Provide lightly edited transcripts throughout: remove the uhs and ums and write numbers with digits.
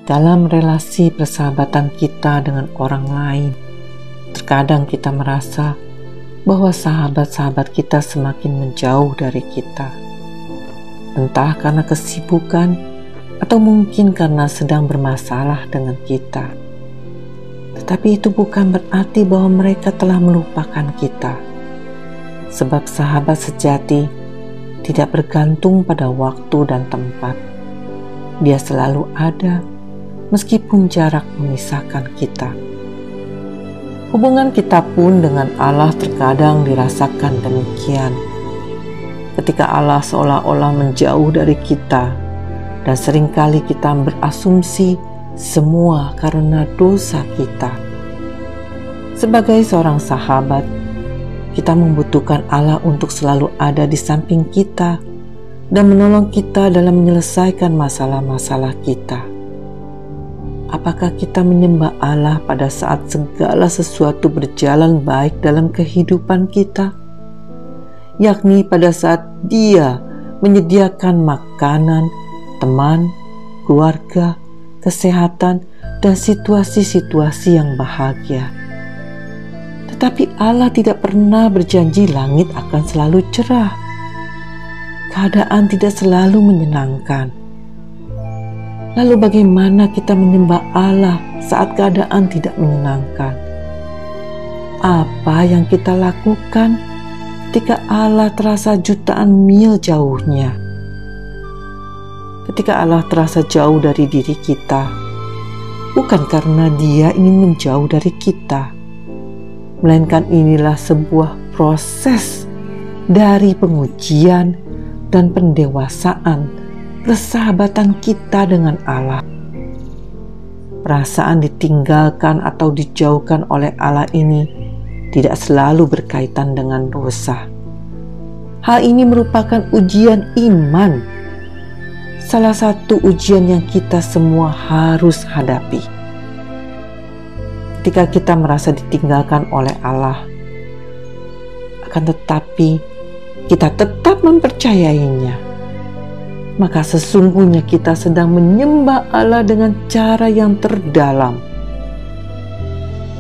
dalam relasi persahabatan kita dengan orang lain, terkadang kita merasa bahwa sahabat-sahabat kita semakin menjauh dari kita. Entah karena kesibukan atau mungkin karena sedang bermasalah dengan kita. Tetapi itu bukan berarti bahwa mereka telah melupakan kita. Sebab sahabat sejati tidak bergantung pada waktu dan tempat. Dia selalu ada meskipun jarak memisahkan kita. Hubungan kita pun dengan Allah terkadang dirasakan demikian. Ketika Allah seolah-olah menjauh dari kita dan seringkali kita berasumsi semua karena dosa kita. Sebagai seorang sahabat, kita membutuhkan Allah untuk selalu ada di samping kita dan menolong kita dalam menyelesaikan masalah-masalah kita. Apakah kita menyembah Allah pada saat segala sesuatu berjalan baik dalam kehidupan kita? Yakni pada saat Dia menyediakan makanan, teman, keluarga, kesehatan, dan situasi-situasi yang bahagia. Tetapi Allah tidak pernah berjanji langit akan selalu cerah. Keadaan tidak selalu menyenangkan. Lalu bagaimana kita menyembah Allah saat keadaan tidak menyenangkan? Apa yang kita lakukan ketika Allah terasa jutaan mil jauhnya? Ketika Allah terasa jauh dari diri kita, bukan karena Dia ingin menjauh dari kita, melainkan inilah sebuah proses dari pengujian dan pendewasaan persahabatan kita dengan Allah. Perasaan ditinggalkan atau dijauhkan oleh Allah ini tidak selalu berkaitan dengan dosa. Hal ini merupakan ujian iman, salah satu ujian yang kita semua harus hadapi. Ketika kita merasa ditinggalkan oleh Allah, akan tetapi kita tetap mempercayainya, maka sesungguhnya kita sedang menyembah Allah dengan cara yang terdalam.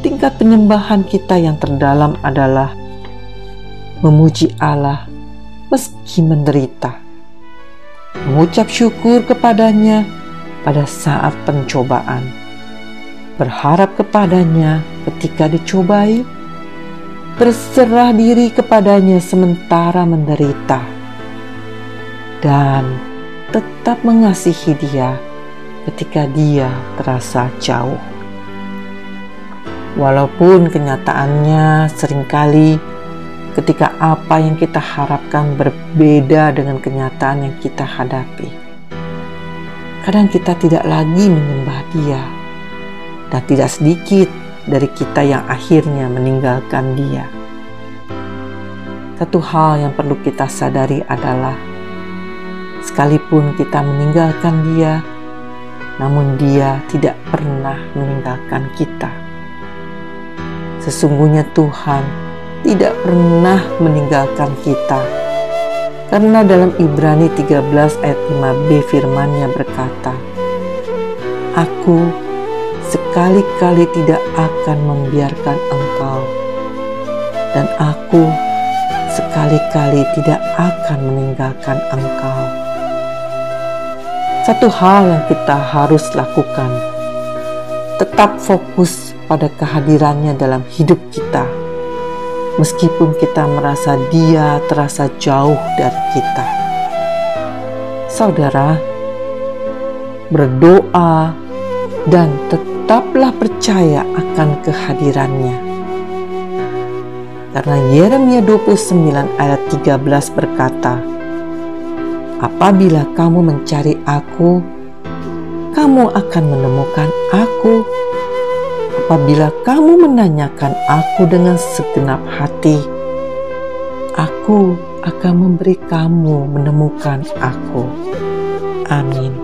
Tingkat penyembahan kita yang terdalam adalah memuji Allah meski menderita, mengucap syukur kepadanya pada saat pencobaan, berharap kepadanya ketika dicobai, berserah diri kepadanya sementara menderita, dan tetap mengasihi Dia ketika Dia terasa jauh. Walaupun kenyataannya seringkali ketika apa yang kita harapkan berbeda dengan kenyataan yang kita hadapi. Kadang kita tidak lagi menyembah Dia, dan tidak sedikit dari kita yang akhirnya meninggalkan Dia. Satu hal yang perlu kita sadari adalah sekalipun kita meninggalkan Dia, namun Dia tidak pernah meninggalkan kita. Sesungguhnya Tuhan tidak pernah meninggalkan kita. Karena dalam Ibrani 13 ayat 5b firman-Nya berkata, "Aku sekali-kali tidak akan membiarkan engkau, dan aku sekali-kali tidak akan meninggalkan engkau." Satu hal yang kita harus lakukan, tetap fokus pada kehadirannya dalam hidup kita, meskipun kita merasa Dia terasa jauh dari kita. Saudara, berdoa dan tetaplah percaya akan kehadirannya. Karena Yeremia 29 ayat 13 berkata, "Apabila kamu mencari Aku, kamu akan menemukan Aku. Apabila kamu menanyakan Aku dengan segenap hati, Aku akan memberi kamu menemukan Aku." Amin.